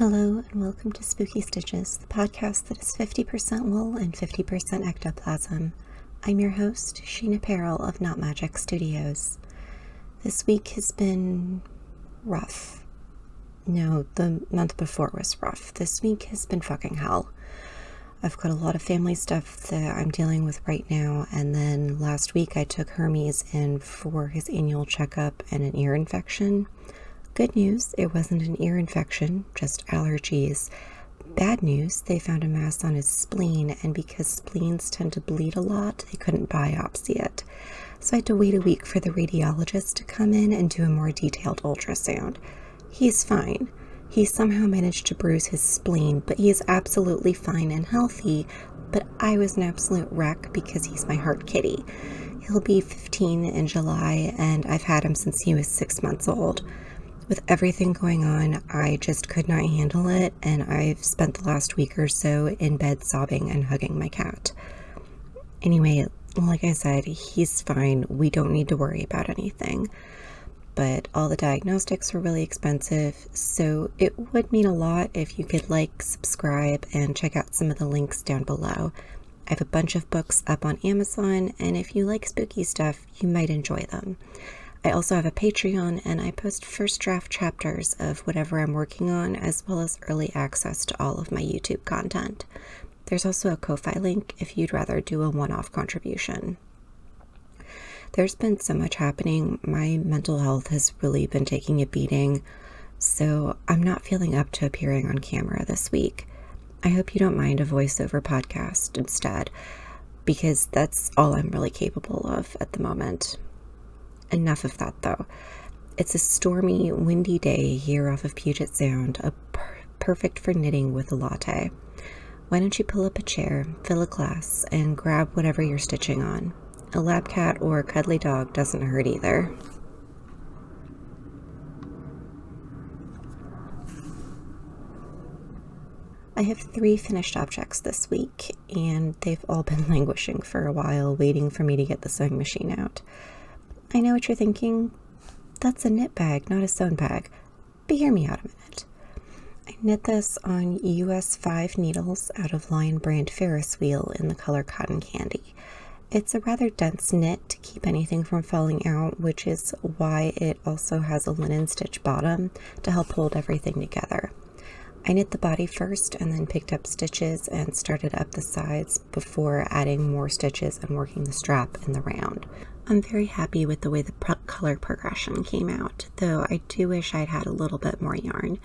Hello and welcome to Spooky Stitches, the podcast that is 50% wool and 50% ectoplasm. I'm your host, Sheena Peril of Not Magic Studios. This week has been rough. No, the month before was rough. This week has been fucking hell. I've got a lot of family stuff that I'm dealing with right now, and then last week I took Hermes in for his annual checkup and an ear infection. Good news, it wasn't an ear infection, just allergies. Bad news, they found a mass on his spleen, and because spleens tend to bleed a lot, they couldn't biopsy it. So I had to wait a week for the radiologist to come in and do a more detailed ultrasound. He's fine. He somehow managed to bruise his spleen, but he is absolutely fine and healthy, but I was an absolute wreck because he's my heart kitty. He'll be 15 in July, and I've had him since he was 6 months old. With everything going on, I just could not handle it, and I've spent the last week or so in bed sobbing and hugging my cat. Anyway, like I said, he's fine. We don't need to worry about anything. But all the diagnostics were really expensive, so it would mean a lot if you could like, subscribe, and check out some of the links down below. I have a bunch of books up on Amazon, and if you like spooky stuff, you might enjoy them. I also have a Patreon, and I post first draft chapters of whatever I'm working on, as well as early access to all of my YouTube content. There's also a Ko-Fi link if you'd rather do a one-off contribution. There's been so much happening. My mental health has really been taking a beating, so I'm not feeling up to appearing on camera this week. I hope you don't mind a voiceover podcast instead, because that's all I'm really capable of at the moment. Enough of that, though. It's a stormy, windy day here off of Puget Sound, perfect for knitting with a latte. Why don't you pull up a chair, fill a glass, and grab whatever you're stitching on. A lab cat or a cuddly dog doesn't hurt either. I have 3 finished objects this week, and they've all been languishing for a while, waiting for me to get the sewing machine out. I know what you're thinking. That's a knit bag, not a sewn bag. But hear me out a minute. I knit this on US 5 needles out of Lion brand Ferris wheel in the color Cotton Candy. It's a rather dense knit to keep anything from falling out, which is why it also has a linen stitch bottom to help hold everything together. I knit the body first and then picked up stitches and started up the sides before adding more stitches and working the strap in the round. I'm very happy with the way the color progression came out, though I do wish I'd had a little bit more yarn.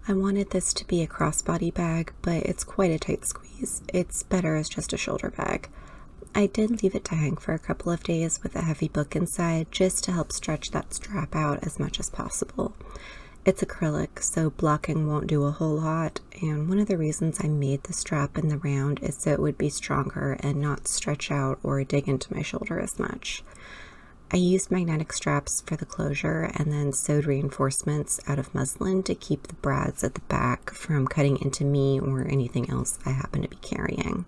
I wanted this to be a crossbody bag, but it's quite a tight squeeze. It's better as just a shoulder bag. I did leave it to hang for a couple of days with a heavy book inside just to help stretch that strap out as much as possible. It's acrylic, so blocking won't do a whole lot, and one of the reasons I made the strap in the round is so it would be stronger and not stretch out or dig into my shoulder as much. I used magnetic straps for the closure and then sewed reinforcements out of muslin to keep the brads at the back from cutting into me or anything else I happen to be carrying.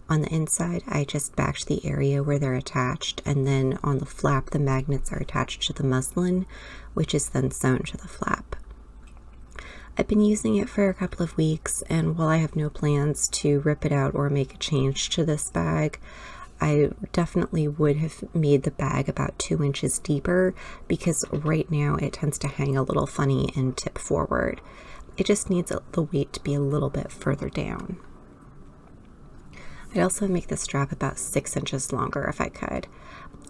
On the inside, I just backed the area where they're attached, and then on the flap, the magnets are attached to the muslin, which is then sewn to the flap. I've been using it for a couple of weeks, and while I have no plans to rip it out or make a change to this bag, I definitely would have made the bag about 2 inches deeper, because right now it tends to hang a little funny and tip forward. It just needs the weight to be a little bit further down. I'd also make the strap about 6 inches longer if I could.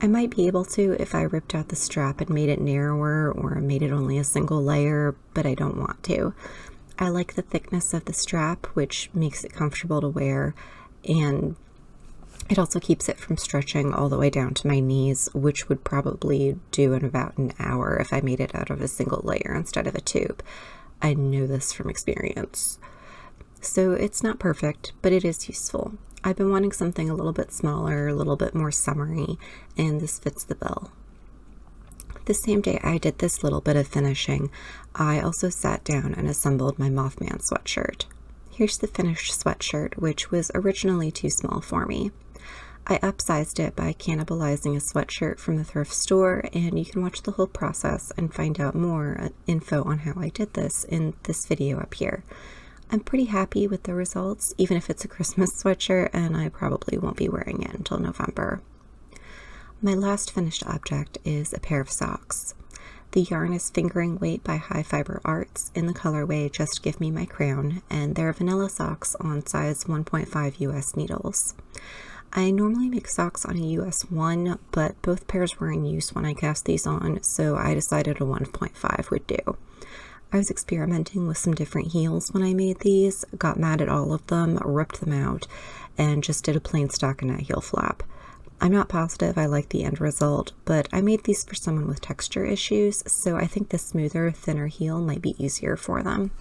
I might be able to if I ripped out the strap and made it narrower or made it only a single layer, but I don't want to. I like the thickness of the strap, which makes it comfortable to wear, and it also keeps it from stretching all the way down to my knees, which would probably do in about an hour if I made it out of a single layer instead of a tube. I know this from experience. So it's not perfect, but it is useful. I've been wanting something a little bit smaller, a little bit more summery, and this fits the bill. The same day I did this little bit of finishing, I also sat down and assembled my Mothman sweatshirt. Here's the finished sweatshirt, which was originally too small for me. I upsized it by cannibalizing a sweatshirt from the thrift store, and you can watch the whole process and find out more info on how I did this in this video up here. I'm pretty happy with the results, even if it's a Christmas sweatshirt, and I probably won't be wearing it until November. My last finished object is a pair of socks. The yarn is Fingering Weight by High Fiber Arts in the colorway Just Give Me My Crown, and they're vanilla socks on size 1.5 US needles. I normally make socks on a US 1, but both pairs were in use when I cast these on, so I decided a 1.5 would do. I was experimenting with some different heels when I made these, got mad at all of them, ripped them out, and just did a plain stockinette heel flap. I'm not positive I like the end result, but I made these for someone with texture issues, so I think the smoother, thinner heel might be easier for them.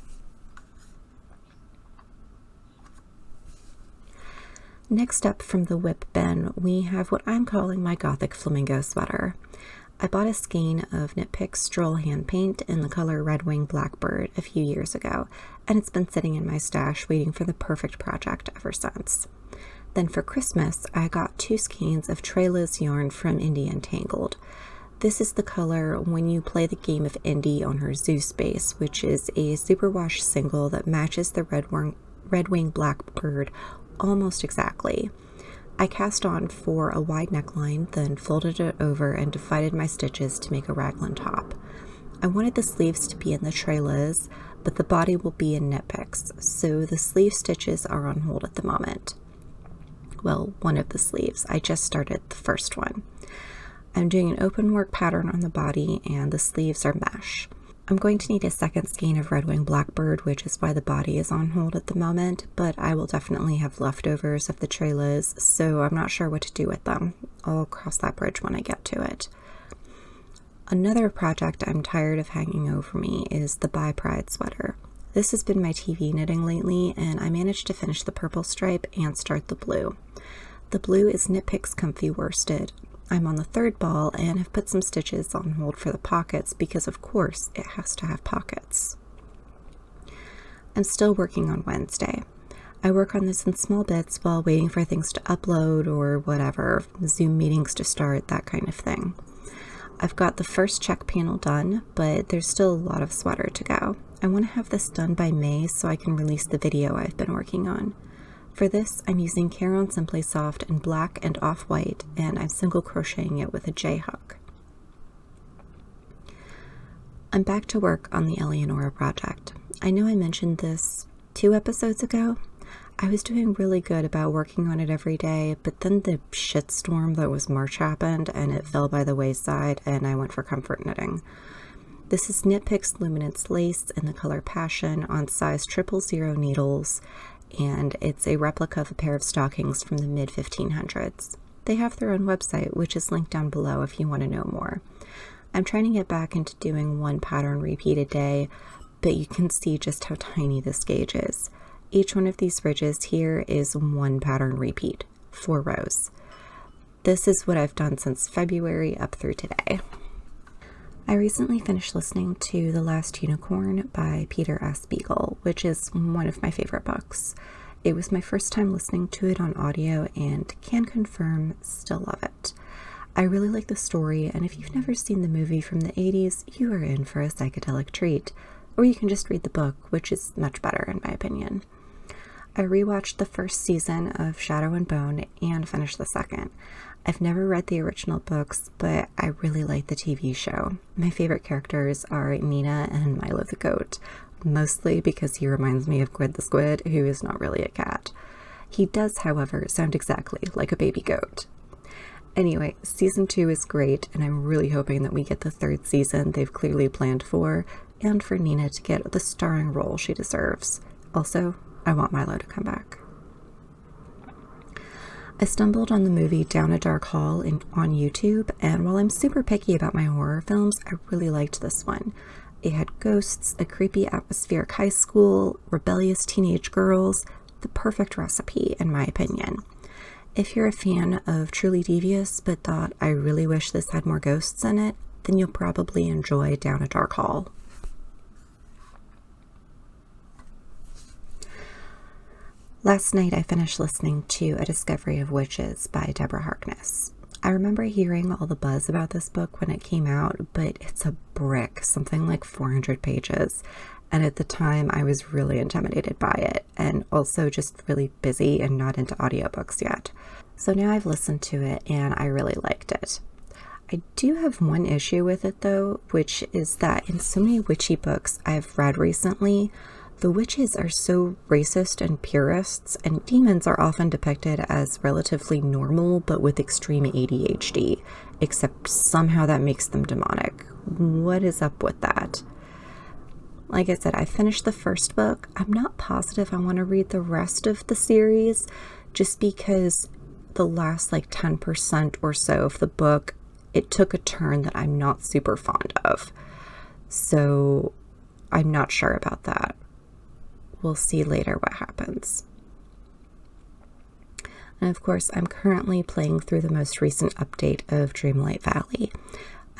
Next up from the whip bin, we have what I'm calling my Gothic Flamingo sweater. I bought a skein of Knit Picks Stroll hand paint in the color Red Wing Blackbird a few years ago, and it's been sitting in my stash waiting for the perfect project ever since. Then for Christmas, I got 2 skeins of Traila's yarn from Indie Entangled. This is the color when you play the game of Indie on her Zeus base, which is a superwash single that matches the Red Wing Blackbird almost exactly. I cast on for a wide neckline, then folded it over and divided my stitches to make a raglan top. I wanted the sleeves to be in the Trailas, but the body will be in Knit Picks, so the sleeve stitches are on hold at the moment. Well, one of the sleeves. I just started the first one. I'm doing an open work pattern on the body, and the sleeves are mesh. I'm going to need a second skein of Red Wing Blackbird, which is why the body is on hold at the moment, but I will definitely have leftovers of the Trailas, so I'm not sure what to do with them. I'll cross that bridge when I get to it. Another project I'm tired of hanging over me is the By Pride sweater. This has been my TV knitting lately, and I managed to finish the purple stripe and start the blue. The blue is Knit Picks Comfy Worsted. I'm on the 3rd ball and have put some stitches on hold for the pockets because of course it has to have pockets. I'm still working on Wednesday. I work on this in small bits while waiting for things to upload or whatever, Zoom meetings to start, that kind of thing. I've got the first check panel done, but there's still a lot of sweater to go. I want to have this done by May so I can release the video I've been working on. For this, I'm using Caron Simply Soft in black and off-white, and I'm single crocheting it with a J-hook. I'm back to work on the Eleonora project. I know I mentioned this 2 episodes ago. I was doing really good about working on it every day, but then the shitstorm that was March happened, and it fell by the wayside, and I went for comfort knitting. This is Knit Picks Luminance Lace in the color Passion on size 000 needles, and it's a replica of a pair of stockings from the mid-1500s. They have their own website, which is linked down below if you want to know more. I'm trying to get back into doing 1 pattern repeat a day, but you can see just how tiny this gauge is. Each one of these ridges here is 1 pattern repeat, 4 rows. This is what I've done since February up through today. I recently finished listening to The Last Unicorn by Peter S. Beagle, which is one of my favorite books. It was my first time listening to it on audio and can confirm, still love it. I really like the story, and if you've never seen the movie from the 80s, you are in for a psychedelic treat. Or you can just read the book, which is much better in my opinion. I rewatched the first season of Shadow and Bone and finished the second. I've never read the original books, but I really like the TV show. My favorite characters are Nina and Milo the goat, mostly because he reminds me of Gwyd the squid, who is not really a cat. He does, however, sound exactly like a baby goat. Anyway, season 2 is great, and I'm really hoping that we get the 3rd season they've clearly planned for, and for Nina to get the starring role she deserves. Also, I want Milo to come back. I stumbled on the movie Down a Dark Hall on YouTube, and while I'm super picky about my horror films, I really liked this one. It had ghosts, a creepy atmospheric high school, rebellious teenage girls, the perfect recipe, in my opinion. If you're a fan of Truly Devious but thought, I really wish this had more ghosts in it, then you'll probably enjoy Down a Dark Hall. Last night I finished listening to A Discovery of Witches by Deborah Harkness. I remember hearing all the buzz about this book when it came out, but it's a brick, something like 400 pages. And at the time, I was really intimidated by it, and also just really busy and not into audiobooks yet. So now I've listened to it, and I really liked it. I do have one issue with it, though, which is that in so many witchy books I've read recently, the witches are so racist and purists, and demons are often depicted as relatively normal but with extreme ADHD, except somehow that makes them demonic. What is up with that? Like I said, I finished the first book. I'm not positive I want to read the rest of the series, just because the last 10% or so of the book, it took a turn that I'm not super fond of. So I'm not sure about that. We'll see later what happens. And of course, I'm currently playing through the most recent update of Dreamlight Valley.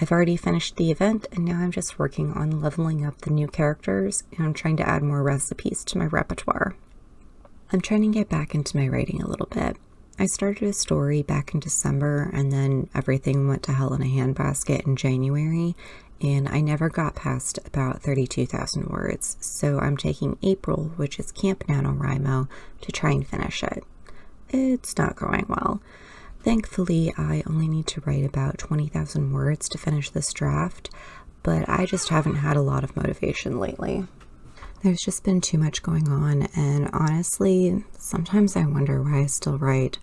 I've already finished the event, and now I'm just working on leveling up the new characters, and I'm trying to add more recipes to my repertoire. I'm trying to get back into my writing a little bit. I started a story back in December, and then everything went to hell in a handbasket in January, and I never got past about 32,000 words, so I'm taking April, which is Camp NaNoWriMo, to try and finish it. It's not going well. Thankfully, I only need to write about 20,000 words to finish this draft, but I just haven't had a lot of motivation lately. There's just been too much going on, and honestly, sometimes I wonder why I still write.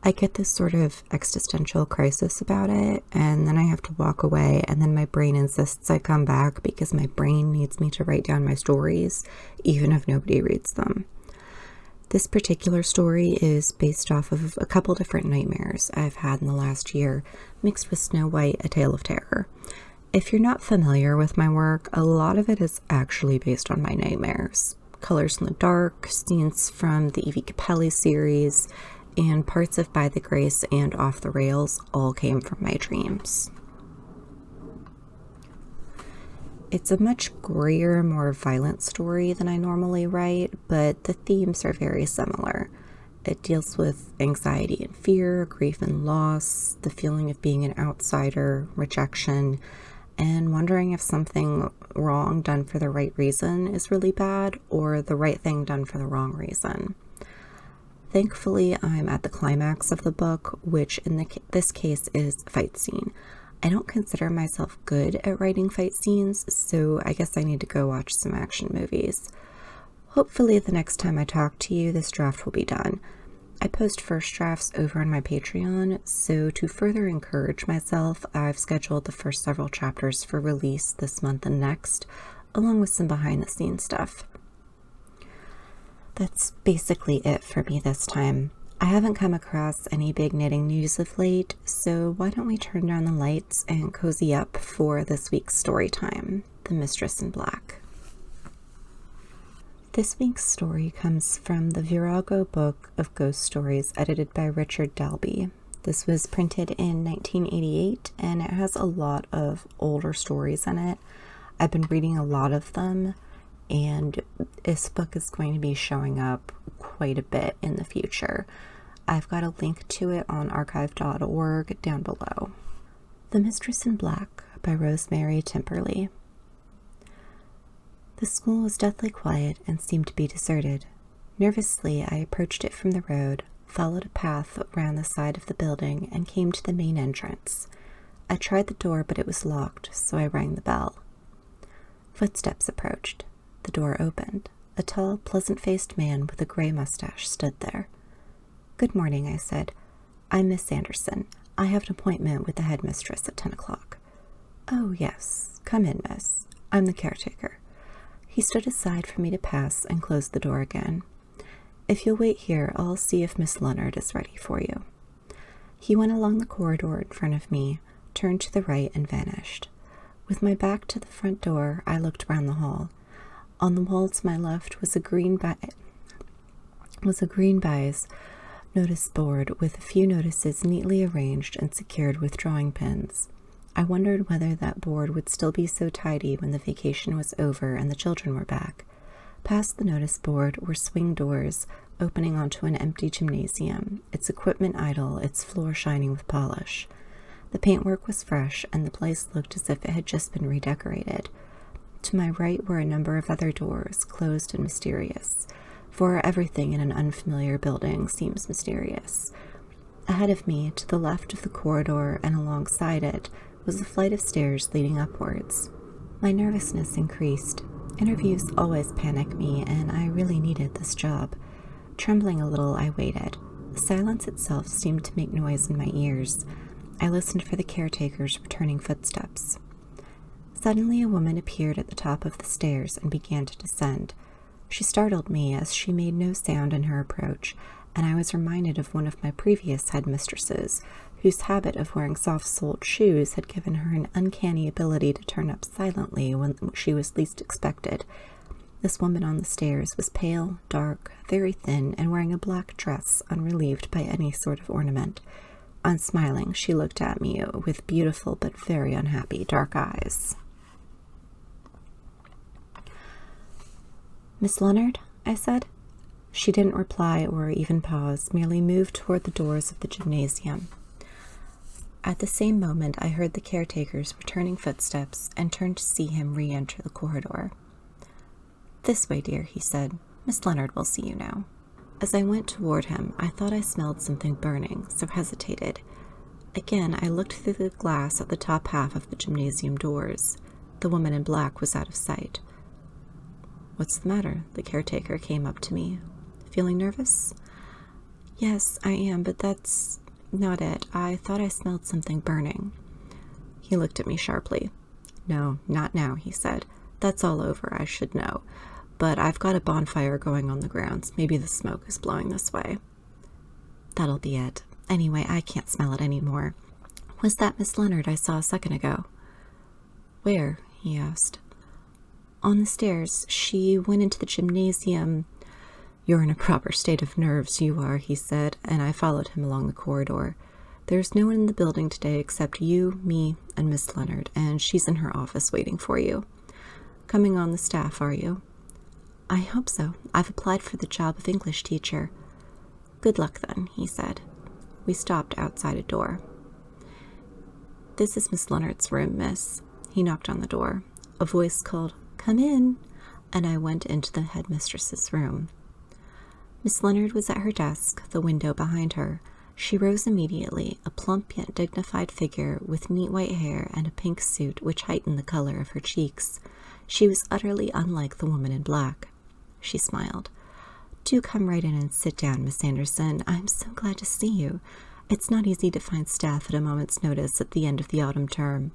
I get this sort of existential crisis about it, and then I have to walk away, and then my brain insists I come back because my brain needs me to write down my stories, even if nobody reads them. This particular story is based off of a couple different nightmares I've had in the last year, mixed with Snow White, A Tale of Terror. If you're not familiar with my work, a lot of it is actually based on my nightmares. Colors in the Dark, scenes from the Evie Capelli series, and parts of By the Grace and Off the Rails all came from my dreams. It's a much gorier, more violent story than I normally write, but the themes are very similar. It deals with anxiety and fear, grief and loss, the feeling of being an outsider, rejection, and wondering if something wrong done for the right reason is really bad, or the right thing done for the wrong reason. Thankfully, I'm at the climax of the book, which in this case is a fight scene. I don't consider myself good at writing fight scenes, so I guess I need to go watch some action movies. Hopefully the next time I talk to you, this draft will be done. I post first drafts over on my Patreon, so to further encourage myself, I've scheduled the first several chapters for release this month and next, along with some behind-the-scenes stuff. That's basically it for me this time. I haven't come across any big knitting news of late, so why don't we turn down the lights and cozy up for this week's story time, The Mistress in Black. This week's story comes from the Virago book of ghost stories edited by Richard Dalby. This was printed in 1988, and it has a lot of older stories in it. I've been reading a lot of them, and this book is going to be showing up quite a bit in the future. I've got a link to it on archive.org down below. The Mistress in Black by Rosemary Timperley. The school was deathly quiet and seemed to be deserted. Nervously, I approached it from the road, followed a path around the side of the building, and came to the main entrance. I tried the door, but it was locked, so I rang the bell. Footsteps approached. The door opened. A tall, pleasant-faced man with a gray mustache stood there. "Good morning," I said. "I'm Miss Sanderson. I have an appointment with the headmistress at 10 o'clock. "Oh, yes. Come in, miss. I'm the caretaker." He stood aside for me to pass and closed the door again. "If you'll wait here, I'll see if Miss Leonard is ready for you." He went along the corridor in front of me, turned to the right, and vanished. With my back to the front door, I looked round the hall. On the wall to my left was a green baize notice board with a few notices neatly arranged and secured with drawing pins. I wondered whether that board would still be so tidy when the vacation was over and the children were back. Past the notice board were swing doors opening onto an empty gymnasium, its equipment idle, its floor shining with polish. The paintwork was fresh, and the place looked as if it had just been redecorated. To my right were a number of other doors, closed and mysterious, for everything in an unfamiliar building seems mysterious. Ahead of me, to the left of the corridor and alongside it, was a flight of stairs leading upwards. My nervousness increased. Interviews always panic me, and I really needed this job. Trembling a little, I waited. The silence itself seemed to make noise in my ears. I listened for the caretaker's returning footsteps. Suddenly, a woman appeared at the top of the stairs and began to descend. She startled me as she made no sound in her approach, and I was reminded of one of my previous headmistresses, whose habit of wearing soft-soled shoes had given her an uncanny ability to turn up silently when she was least expected. This woman on the stairs was pale, dark, very thin, and wearing a black dress unrelieved by any sort of ornament. Unsmiling, she looked at me with beautiful but very unhappy dark eyes. "Miss Leonard?" I said. She didn't reply or even pause, merely moved toward the doors of the gymnasium. At the same moment, I heard the caretaker's returning footsteps and turned to see him re-enter the corridor. "This way, dear," he said. "Miss Leonard will see you now." As I went toward him, I thought I smelled something burning, so hesitated. Again, I looked through the glass at the top half of the gymnasium doors. The woman in black was out of sight. "What's the matter?" The caretaker came up to me. "Feeling nervous?" "Yes, I am, but that's not it. I thought I smelled something burning." He looked at me sharply. "No, not now," he said. "That's all over, I should know. But I've got a bonfire going on the grounds. Maybe the smoke is blowing this way." "That'll be it. Anyway, I can't smell it anymore. Was that Miss Leonard I saw a second ago?" "Where?" he asked. "On the stairs. She went into the gymnasium." "You're in a proper state of nerves, you are," he said, and I followed him along the corridor. "There's no one in the building today except you, me, and Miss Leonard, and she's in her office waiting for you. Coming on the staff, are you?" "I hope so. I've applied for the job of English teacher." "Good luck, then," he said. We stopped outside a door. "This is Miss Leonard's room, miss." He knocked on the door. A voice called, "Come in," and I went into the headmistress's room. Miss Leonard was at her desk, the window behind her. She rose immediately, a plump yet dignified figure with neat white hair and a pink suit which heightened the color of her cheeks. She was utterly unlike the woman in black. She smiled. "Do come right in and sit down, Miss Anderson. I'm so glad to see you. It's not easy to find staff at a moment's notice at the end of the autumn term."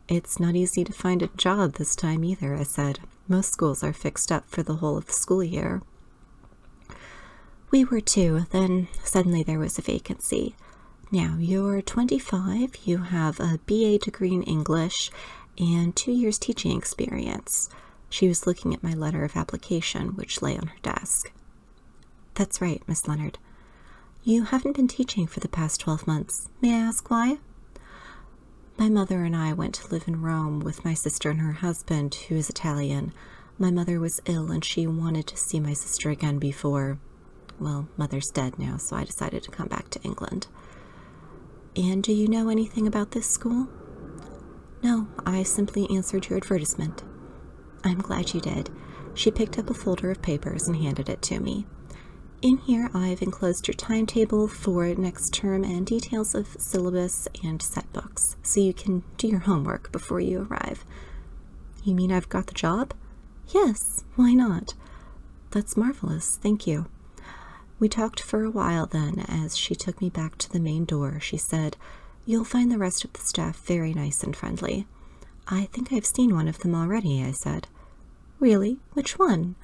"It's not easy to find a job this time either," I said. "Most schools are fixed up for the whole of the school year." "We were too. Then suddenly there was a vacancy. Now, you're 25, you have a BA degree in English, and 2 years teaching experience." She was looking at my letter of application, which lay on her desk. "That's right, Miss Leonard." "You haven't been teaching for the past 12 months. May I ask why?" "My mother and I went to live in Rome with my sister and her husband, who is Italian. My mother was ill, and she wanted to see my sister again before... Well, Mother's dead now, so I decided to come back to England." "And do you know anything about this school?" "No, I simply answered your advertisement." "I'm glad you did." She picked up a folder of papers and handed it to me. "In here I've enclosed your timetable for next term and details of syllabus and set books, so you can do your homework before you arrive." "You mean I've got the job?" "Yes, why not?" "That's marvelous, thank you." We talked for a while then. As she took me back to the main door, she said, "You'll find the rest of the staff very nice and friendly." "I think I've seen one of them already," I said. "Really? Which one?"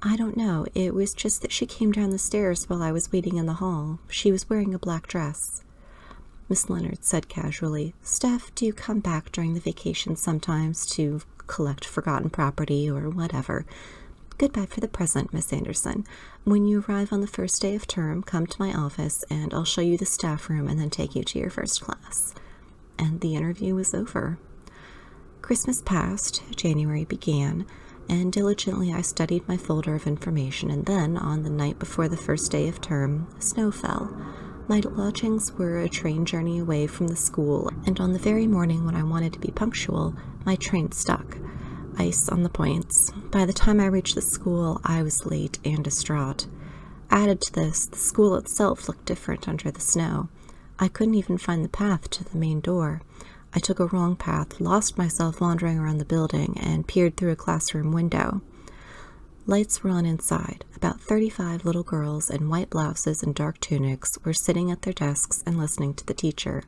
"I don't know. It was just that she came down the stairs while I was waiting in the hall. She was wearing a black dress." Miss Leonard said casually, "Staff do come back during the vacation sometimes to collect forgotten property or whatever. Goodbye for the present, Miss Anderson. When you arrive on the first day of term, come to my office and I'll show you the staff room and then take you to your first class." And the interview was over. Christmas passed, January began, and diligently I studied my folder of information, and then, on the night before the first day of term, snow fell. My lodgings were a train journey away from the school, and on the very morning when I wanted to be punctual, my train stuck. Ice on the points. By the time I reached the school, I was late and distraught. Added to this, the school itself looked different under the snow. I couldn't even find the path to the main door. I took a wrong path, lost myself wandering around the building, and peered through a classroom window. Lights were on inside. About 35 little girls in white blouses and dark tunics were sitting at their desks and listening to the teacher.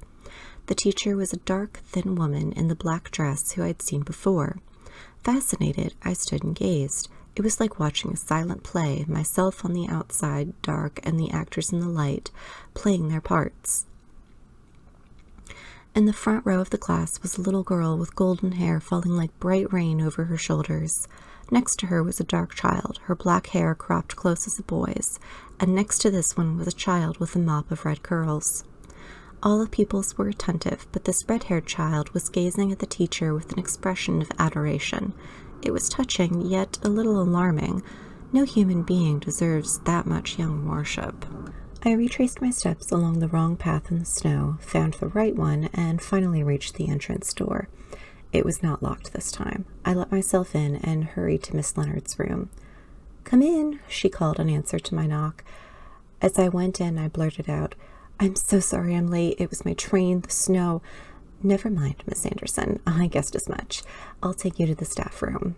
The teacher was a dark, thin woman in the black dress who I'd seen before. Fascinated, I stood and gazed. It was like watching a silent play, myself on the outside, dark, and the actors in the light, playing their parts. In the front row of the class was a little girl with golden hair falling like bright rain over her shoulders. Next to her was a dark child, her black hair cropped close as a boy's, and next to this one was a child with a mop of red curls. All the pupils were attentive, but this red-haired child was gazing at the teacher with an expression of adoration. It was touching, yet a little alarming. No human being deserves that much young worship. I retraced my steps along the wrong path in the snow, found the right one, and finally reached the entrance door. It was not locked this time. I let myself in and hurried to Miss Leonard's room. "Come in," she called in answer to my knock. As I went in, I blurted out, "I'm so sorry I'm late. It was my train, the snow." "Never mind, Miss Anderson. I guessed as much. I'll take you to the staff room."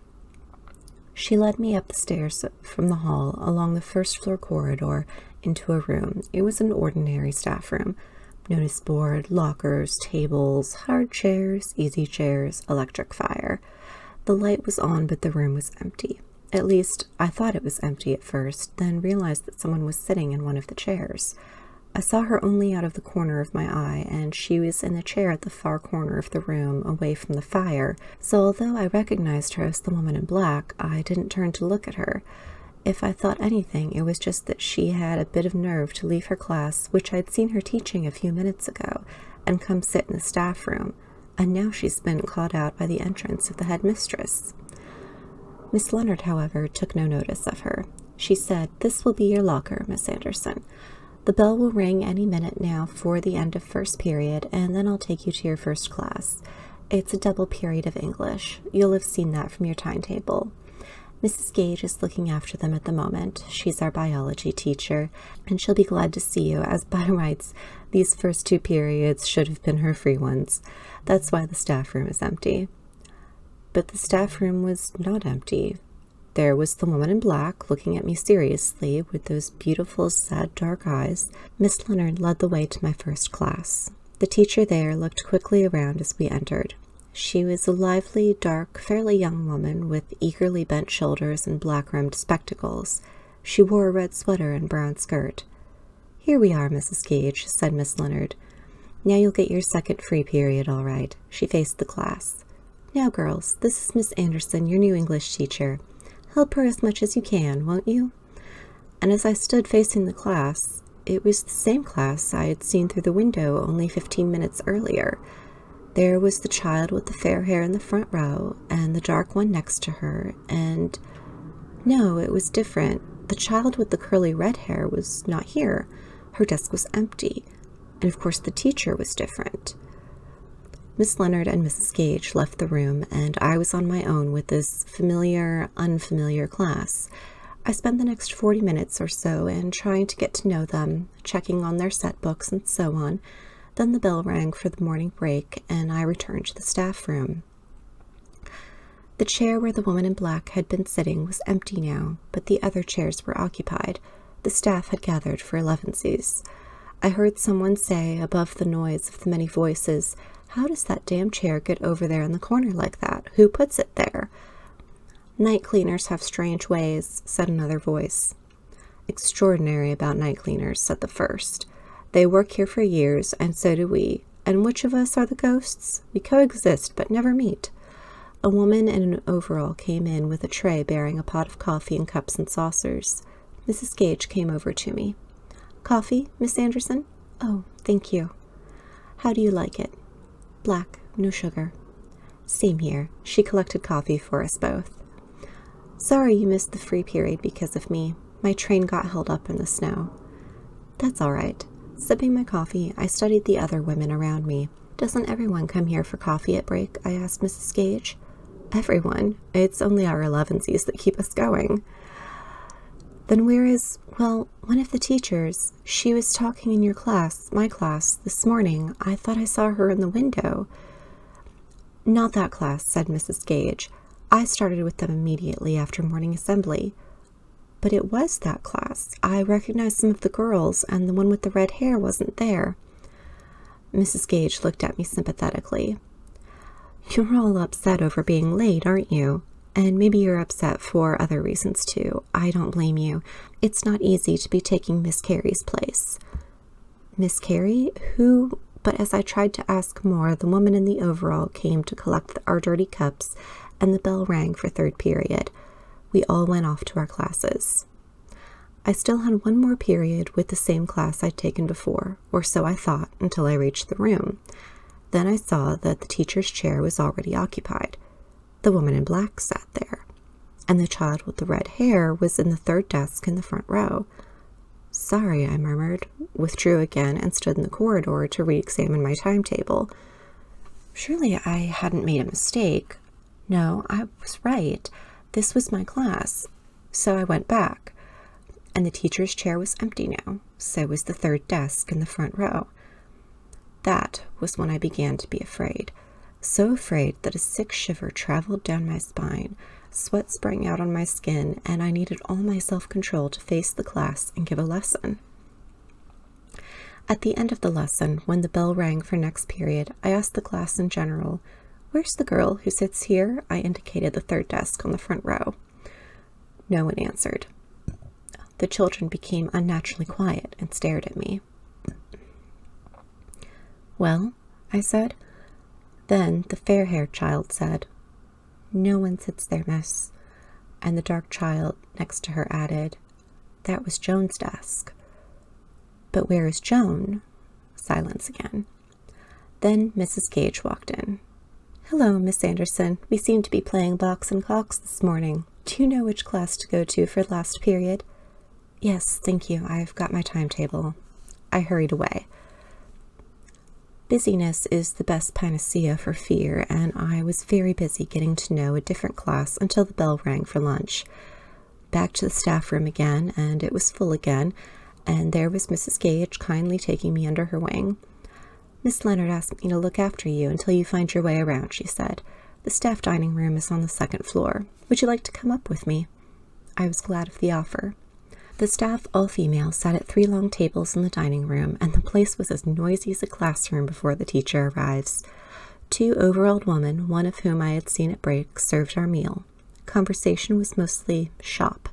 She led me up the stairs from the hall, along the first-floor corridor, into a room. It was an ordinary staff room. Notice board, lockers, tables, hard chairs, easy chairs, electric fire. The light was on, but the room was empty. At least, I thought it was empty at first, then realized that someone was sitting in one of the chairs. I saw her only out of the corner of my eye, and she was in the chair at the far corner of the room, away from the fire, so although I recognized her as the woman in black, I didn't turn to look at her. If I thought anything, it was just that she had a bit of nerve to leave her class, which I'd seen her teaching a few minutes ago, and come sit in the staff room, and now she's been caught out by the entrance of the head mistress. Miss Leonard, however, took no notice of her. She said, "This will be your locker, Miss Anderson. The bell will ring any minute now for the end of first period, and then I'll take you to your first class. It's a double period of English. You'll have seen that from your timetable. Mrs. Gage is looking after them at the moment. She's our biology teacher, and she'll be glad to see you, as by rights, these first 2 periods should have been her free ones. That's why the staff room is empty." But the staff room was not empty. There was the woman in black, looking at me seriously with those beautiful, sad, dark eyes. Miss Leonard led the way to my first class. The teacher there looked quickly around as we entered. She was a lively, dark, fairly young woman with eagerly bent shoulders and black-rimmed spectacles. She wore a red sweater and brown skirt. "Here we are, Mrs. Gage," said Miss Leonard. "Now you'll get your second free period, all right." She faced the class. "Now, girls, this is Miss Anderson, your new English teacher. Help her as much as you can, won't you?" And as I stood facing the class, it was the same class I had seen through the window only 15 minutes earlier. There was the child with the fair hair in the front row, and the dark one next to her, and no, it was different. The child with the curly red hair was not here. Her desk was empty, and of course the teacher was different. Miss Leonard and Mrs. Gage left the room, and I was on my own with this familiar, unfamiliar class. I spent the next 40 minutes or so in trying to get to know them, checking on their set books and so on. Then the bell rang for the morning break, and I returned to the staff room. The chair where the woman in black had been sitting was empty now, but the other chairs were occupied. The staff had gathered for elevensies. I heard someone say, above the noise of the many voices, "How does that damn chair get over there in the corner like that? Who puts it there?" "Night cleaners have strange ways," said another voice. "Extraordinary about night cleaners," said the first. "They work here for years, and so do we. And which of us are the ghosts? We coexist, but never meet." A woman in an overall came in with a tray bearing a pot of coffee and cups and saucers. Mrs. Gage came over to me. "Coffee, Miss Anderson?" "Oh, thank you." "How do you like it?" "Black, no sugar." "Same here." She collected coffee for us both. Sorry you missed the free period because of me. My train got held up in the snow. That's all right. Sipping my coffee, I studied the other women around me. Doesn't everyone come here for coffee at break? I asked Mrs. Gage. Everyone. It's only our 11sies that keep us going. Then where is, well, one of the teachers? She was talking in your class, my class, this morning. I thought I saw her in the window. Not that class, said Mrs. Gage. I started with them immediately after morning assembly. But it was that class. I recognized some of the girls, and the one with the red hair wasn't there. Mrs. Gage looked at me sympathetically. You're all upset over being late, aren't you? And maybe you're upset for other reasons too. I don't blame you. It's not easy to be taking Miss Carey's place. Miss Carey? Who? But as I tried to ask more, the woman in the overall came to collect our dirty cups, and the bell rang for third period. We all went off to our classes. I still had one more period with the same class I'd taken before, or so I thought, until I reached the room. Then I saw that the teacher's chair was already occupied. The woman in black sat there, and the child with the red hair was in the third desk in the front row. Sorry, I murmured, withdrew again, and stood in the corridor to re-examine my timetable. Surely I hadn't made a mistake. No, I was right. This was my class. So I went back, and the teacher's chair was empty now. So was the third desk in the front row. That was when I began to be afraid. So afraid that a sick shiver traveled down my spine, sweat sprang out on my skin, and I needed all my self-control to face the class and give a lesson. At the end of the lesson, when the bell rang for next period, I asked the class in general, "Where's the girl who sits here?" I indicated the third desk on the front row. No one answered. The children became unnaturally quiet and stared at me. Well, I said. Then the fair-haired child said, "No one sits there, miss." And the dark child next to her added, "That was Joan's desk." "But where is Joan?" Silence again. Then Mrs. Gage walked in. "Hello, Miss Anderson. We seem to be playing box and cocks this morning. Do you know which class to go to for last period?" "Yes, thank you. I've got my timetable." I hurried away. Busyness is the best panacea for fear, and I was very busy getting to know a different class until the bell rang for lunch. Back to the staff room again, and it was full again, and there was Mrs. Gage kindly taking me under her wing. "Miss Leonard asked me to look after you until you find your way around," she said. "The staff dining room is on the second floor. Would you like to come up with me?" I was glad of the offer. The staff, all female, sat at 3 long tables in the dining room, and the place was as noisy as a classroom before the teacher arrives. 2 overalled women, one of whom I had seen at break, served our meal. Conversation was mostly shop,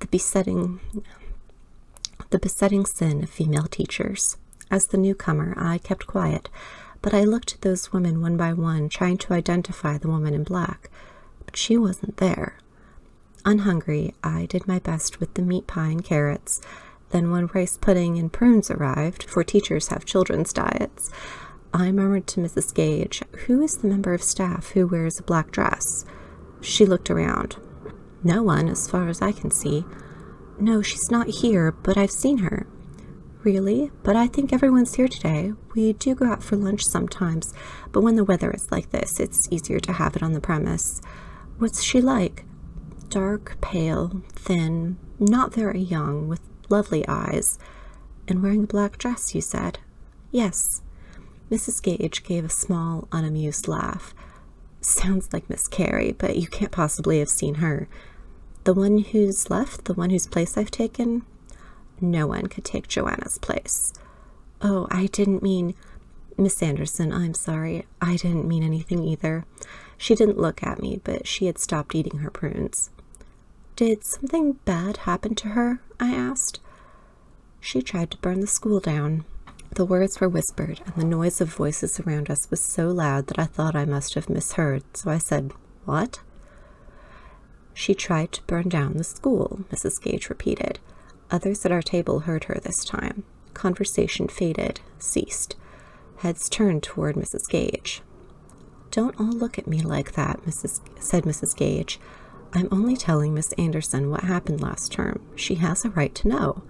the besetting sin of female teachers. As the newcomer, I kept quiet, but I looked at those women one by one, trying to identify the woman in black. But she wasn't there. Unhungry, I did my best with the meat pie and carrots. Then when rice pudding and prunes arrived, for teachers have children's diets, I murmured to Mrs. Gage, "Who is the member of staff who wears a black dress?" She looked around. "No one, as far as I can see." "No, she's not here, but I've seen her." "Really? But I think everyone's here today. We do go out for lunch sometimes, but when the weather is like this, it's easier to have it on the premise." "What's she like?" "Dark, pale, thin, not very young, with lovely eyes." "And wearing a black dress, you said?" "Yes." Mrs. Gage gave a small, unamused laugh. "Sounds like Miss Carey, but you can't possibly have seen her." "The one who's left? The one whose place I've taken?" "No one could take Joanna's place." "Oh, I didn't mean—" "Miss Anderson, I'm sorry. I didn't mean anything either." She didn't look at me, but she had stopped eating her prunes. "Did something bad happen to her?" I asked. "She tried to burn the school down." The words were whispered, and the noise of voices around us was so loud that I thought I must have misheard, so I said, "What?" "She tried to burn down the school," Mrs. Gage repeated. Others at our table heard her this time. Conversation faded, ceased. Heads turned toward Mrs. Gage. "Don't all look at me like that," said Mrs. Gage. I'm only telling Miss Anderson what happened last term. She has a right to know.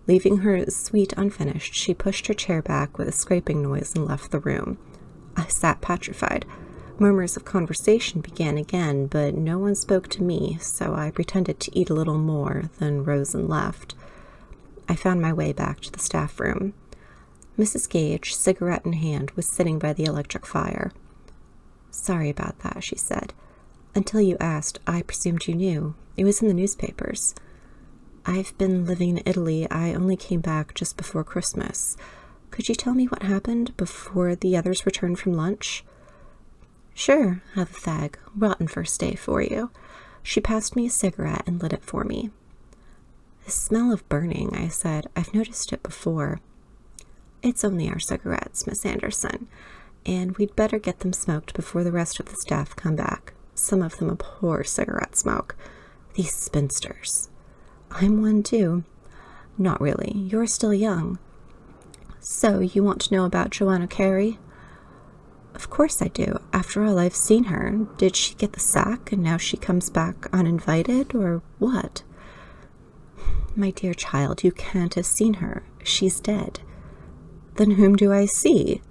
Leaving her sweet unfinished, she pushed her chair back with a scraping noise and left the room. I sat petrified. Murmurs of conversation began again, but no one spoke to me, so I pretended to eat a little more, then rose and left. I found my way back to the staff room. Mrs. Gage, cigarette in hand, was sitting by the electric fire. "Sorry about that," she said. "Until you asked, I presumed you knew. It was in the newspapers. I've been living in Italy. I only came back just before Christmas. Could you tell me what happened before the others returned from lunch?" "Sure, have a fag. Rotten first day for you." She passed me a cigarette and lit it for me. "The smell of burning," I said. "I've noticed it before." "It's only our cigarettes, Miss Anderson, and we'd better get them smoked before the rest of the staff come back. Some of them abhor cigarette smoke. These spinsters." "I'm one too." "Not really. You're still young." "So you want to know about Joanna Carey?" "Of course I do. After all, I've seen her. Did she get the sack and now she comes back uninvited, or what?" "My dear child, you can't have seen her. She's dead." "Then whom do I see?"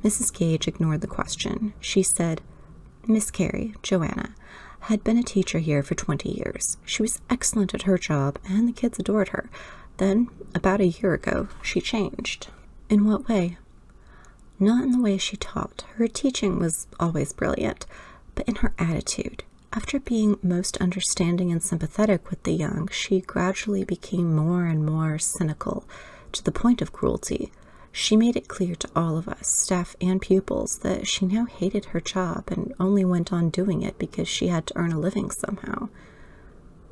Mrs. Gage ignored the question. She said, "Miss Carey, Joanna, had been a teacher here for 20 years. She was excellent at her job, and the kids adored her. Then, about a year ago, she changed." "In what way?" "Not in the way she taught. Her teaching was always brilliant, but in her attitude. After being most understanding and sympathetic with the young, she gradually became more and more cynical, to the point of cruelty. She made it clear to all of us, staff and pupils, that she now hated her job and only went on doing it because she had to earn a living somehow."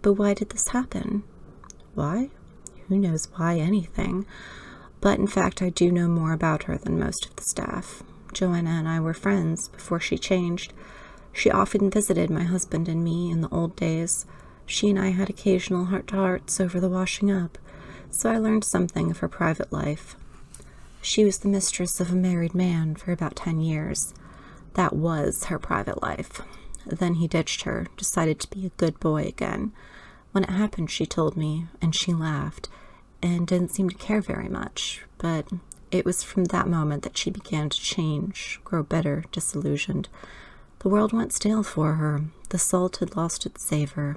"But why did this happen?" "Why? Who knows why anything? But in fact, I do know more about her than most of the staff. Joanna and I were friends before she changed. She often visited my husband and me in the old days. She and I had occasional heart-to-hearts over the washing up, so I learned something of her private life. She was the mistress of a married man for about 10 years. That was her private life. Then he ditched her, decided to be a good boy again. When it happened, she told me, and she laughed, and didn't seem to care very much. But it was from that moment that she began to change, grow bitter, disillusioned. The world went stale for her. The salt had lost its savor.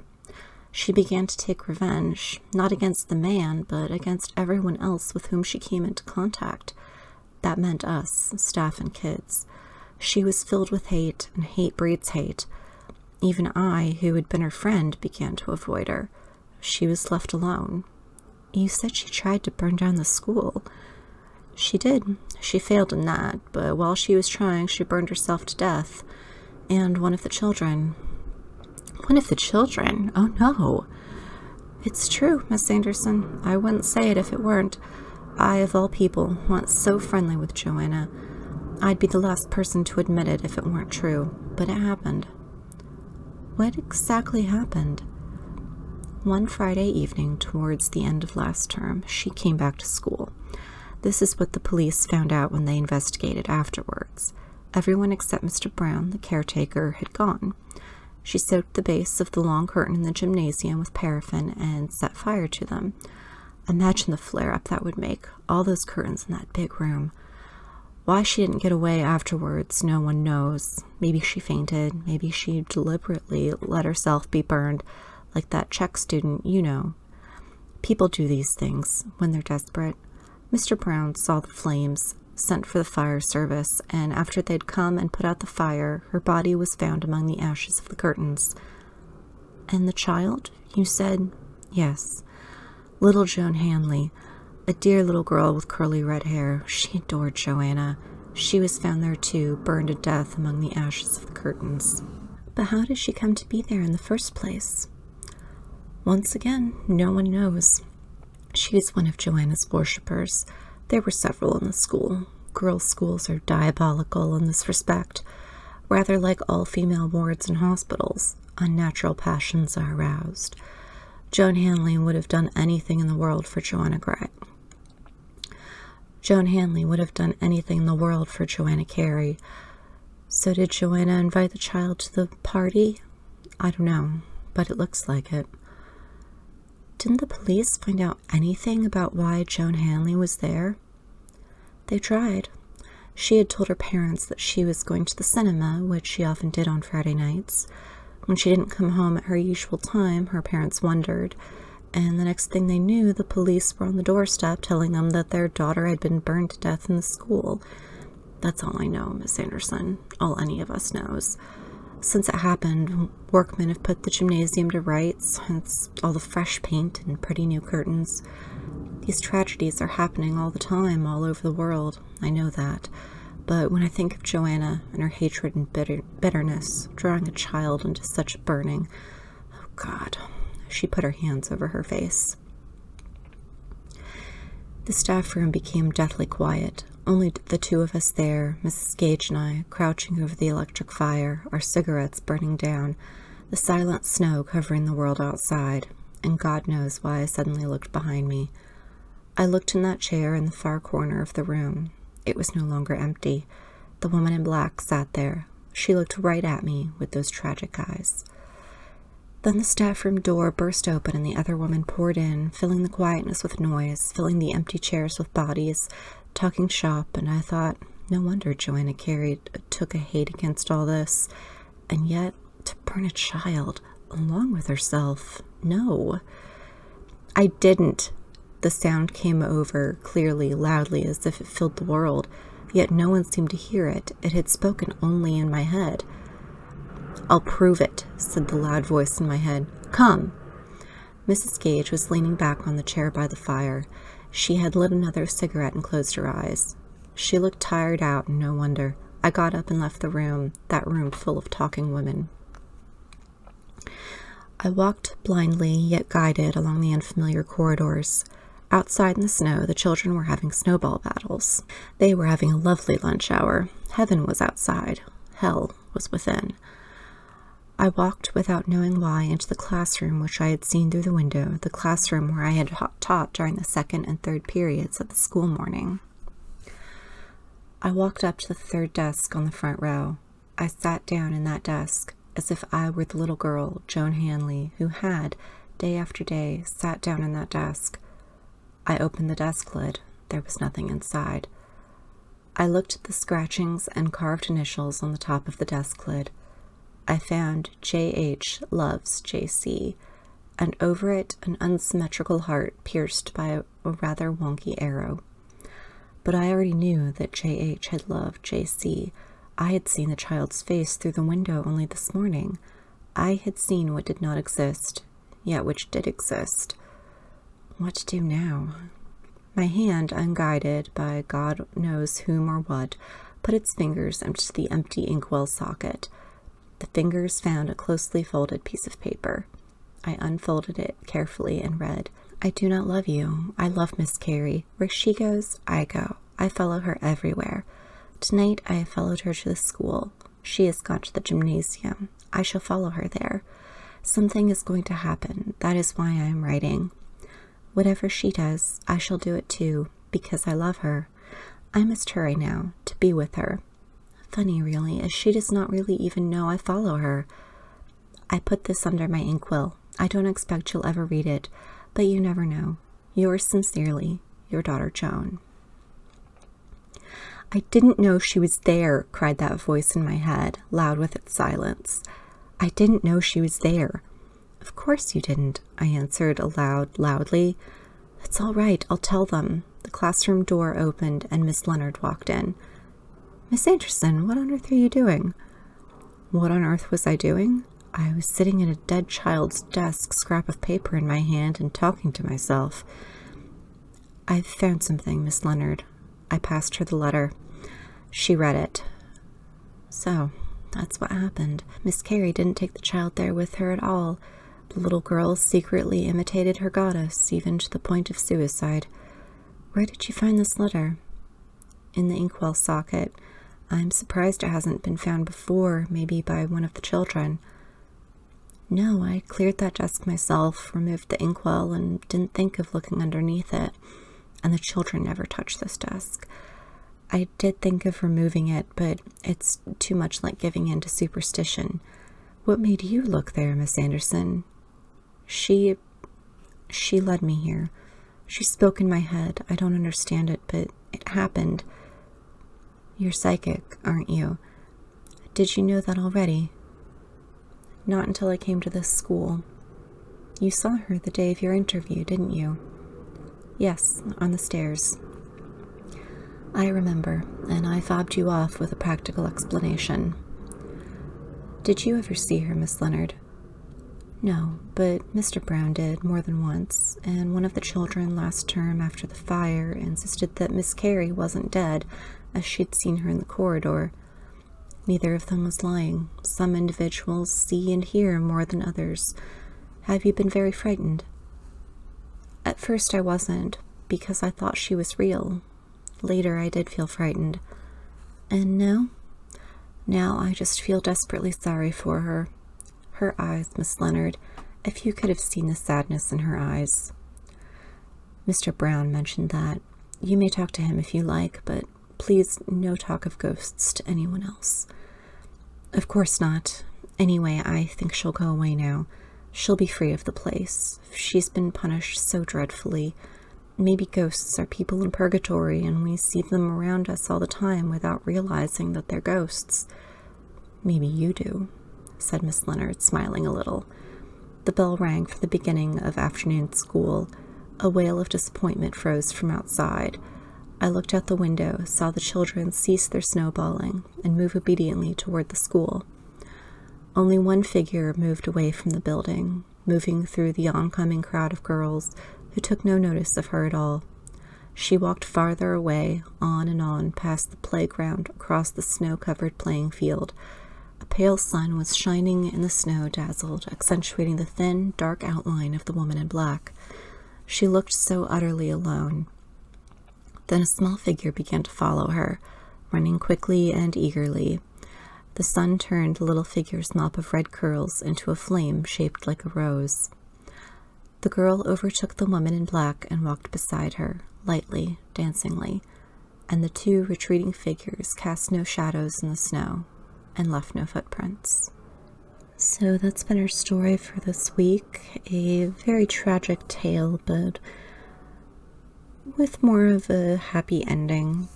She began to take revenge, not against the man, but against everyone else with whom she came into contact. That meant us, staff and kids. She was filled with hate, and hate breeds hate. Even I, who had been her friend, began to avoid her. She was left alone." "You said she tried to burn down the school." "She did. She failed in that, but while she was trying, she burned herself to death. And one of the children." "One of the children? Oh, no." "It's true, Miss Anderson. I wouldn't say it if it weren't. I, of all people, once so friendly with Joanna. I'd be the last person to admit it if it weren't true, but it happened." "What exactly happened?" "One Friday evening, towards the end of last term, she came back to school. This is what the police found out when they investigated afterwards. Everyone except Mr. Brown, the caretaker, had gone. She soaked the base of the long curtain in the gymnasium with paraffin and set fire to them. Imagine the flare-up that would make, all those curtains in that big room. Why she didn't get away afterwards, no one knows. Maybe she fainted, maybe she deliberately let herself be burned, like that Czech student, you know. People do these things when they're desperate. Mr. Brown saw the flames, sent for the fire service, and after they'd come and put out the fire, her body was found among the ashes of the curtains." "And the child, you said?" "Yes. Little Joan Hanley, a dear little girl with curly red hair. She adored Joanna. She was found there too, burned to death among the ashes of the curtains." "But how did she come to be there in the first place?" "Once again, no one knows. She was one of Joanna's worshippers. There were several in the school. Girls' schools are diabolical in this respect. Rather like all female wards in hospitals, unnatural passions are aroused. Joan Hanley would have done anything in the world for Joanna Carey. So did Joanna invite the child to the party? I don't know. but it looks like it. Didn't the police find out anything about why Joan Hanley was there? They tried. She had told her parents that she was going to the cinema, which she often did on Friday nights. When she didn't come home at her usual time, her parents wondered, and the next thing they knew, the police were on the doorstep telling them that their daughter had been burned to death in the school. That's all I know, Miss Anderson, all any of us knows. Since it happened, workmen have put the gymnasium to rights, hence all the fresh paint and pretty new curtains. These tragedies are happening all the time, all over the world, I know that. But when I think of Joanna and her hatred and bitterness, drawing a child into such burning, oh God, she put her hands over her face. The staff room became deathly quiet. Only the two of us there, Mrs. Gage and I, crouching over the electric fire, our cigarettes burning down, the silent snow covering the world outside, and God knows why I suddenly looked behind me. I looked in that chair in the far corner of the room. It was no longer empty. The woman in black sat there. She looked right at me with those tragic eyes. Then the staff room door burst open and the other woman poured in, filling the quietness with noise, filling the empty chairs with bodies, talking shop, and I thought, no wonder Joanna took a hate against all this. And yet, to burn a child, along with herself, no. I didn't. The sound came over clearly, loudly, as if it filled the world, yet no one seemed to hear it. It had spoken only in my head. I'll prove it, said the loud voice in my head. Come. Mrs. Gage was leaning back on the chair by the fire. She had lit another cigarette and closed her eyes. She looked tired out, and no wonder. I got up and left the room, that room full of talking women. I walked blindly, yet guided, along the unfamiliar corridors. Outside in the snow, the children were having snowball battles. They were having a lovely lunch hour. Heaven was outside. Hell was within. I walked without knowing why into the classroom which I had seen through the window, the classroom where I had taught during the second and third periods of the school morning. I walked up to the third desk on the front row. I sat down in that desk as if I were the little girl, Joan Hanley, who had, day after day, sat down in that desk. I opened the desk lid. There was nothing inside. I looked at the scratchings and carved initials on the top of the desk lid. I found J.H. loves J.C., and over it an unsymmetrical heart pierced by a rather wonky arrow. But I already knew that J.H. had loved J.C. I had seen the child's face through the window only this morning. I had seen what did not exist, yet which did exist. What to do now? My hand, unguided by God knows whom or what, put its fingers into the empty inkwell socket. The fingers found a closely folded piece of paper. I unfolded it carefully and read, I do not love you. I love Miss Carey. Where she goes, I go. I follow her everywhere. Tonight I have followed her to the school. She has gone to the gymnasium. I shall follow her there. Something is going to happen. That is why I am writing. Whatever she does, I shall do it too, because I love her. I must hurry now, to be with her. Funny, really, as she does not really even know I follow her. I put this under my inkwell. I don't expect you'll ever read it, but you never know. Yours sincerely, your daughter Joan. I didn't know she was there, cried that voice in my head, loud with its silence. I didn't know she was there. Of course you didn't, I answered aloud, loudly. It's all right, I'll tell them. The classroom door opened and Miss Leonard walked in. Miss Anderson, what on earth are you doing? What on earth was I doing? I was sitting at a dead child's desk, scrap of paper in my hand, and talking to myself. I've found something, Miss Leonard. I passed her the letter. She read it. So, that's what happened. Miss Carey didn't take the child there with her at all. The little girl secretly imitated her goddess, even to the point of suicide. Where did you find this letter? In the inkwell socket. I'm surprised it hasn't been found before, maybe by one of the children. No, I cleared that desk myself, removed the inkwell, and didn't think of looking underneath it. And the children never touched this desk. I did think of removing it, but it's too much like giving in to superstition. What made you look there, Miss Anderson? She led me here. She spoke in my head. I don't understand it, but it happened. You're psychic, aren't you? Did you know that already? Not until I came to this school. You saw her the day of your interview, didn't you? Yes, on the stairs. I remember, and I fobbed you off with a practical explanation. Did you ever see her, Miss Leonard? No, but Mr. Brown did more than once, and one of the children last term after the fire insisted that Miss Carey wasn't dead, as she'd seen her in the corridor. Neither of them was lying. Some individuals see and hear more than others. Have you been very frightened? At first I wasn't, because I thought she was real. Later I did feel frightened. And now? Now I just feel desperately sorry for her. Her eyes, Miss Leonard, if you could have seen the sadness in her eyes. Mr. Brown mentioned that. You may talk to him if you like, but please no talk of ghosts to anyone else. Of course not. Anyway, I think she'll go away now. She'll be free of the place. She's been punished so dreadfully. Maybe ghosts are people in purgatory, and we see them around us all the time without realizing that they're ghosts. Maybe you do, said Miss Leonard, smiling a little. The bell rang for the beginning of afternoon school. A wail of disappointment rose from outside. I looked out the window, saw the children cease their snowballing, and move obediently toward the school. Only one figure moved away from the building, moving through the oncoming crowd of girls who took no notice of her at all. She walked farther away, on, past the playground, across the snow-covered playing field. A pale sun was shining in the snow-dazzled, accentuating the thin, dark outline of the woman in black. She looked so utterly alone. Then a small figure began to follow her, running quickly and eagerly. The sun turned the little figure's mop of red curls into a flame shaped like a rose. The girl overtook the woman in black and walked beside her, lightly, dancingly, and the two retreating figures cast no shadows in the snow and left no footprints. So that's been our story for this week. A very tragic tale, but with more of a happy ending,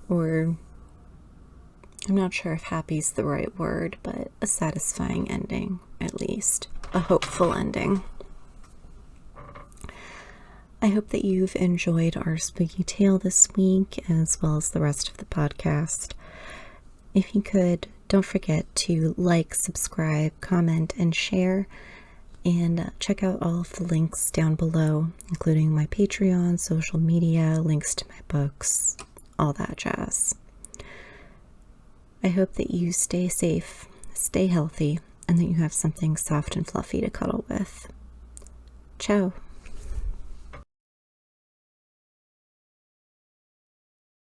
or I'm not sure if happy's the right word, but a satisfying ending, at least. A hopeful ending. I hope that you've enjoyed our spooky tale this week, as well as the rest of the podcast. If you could, don't forget to like, subscribe, comment, and share, and check out all of the links down below, including my Patreon, social media, links to my books, all that jazz. I hope that you stay safe, stay healthy, and that you have something soft and fluffy to cuddle with. Ciao.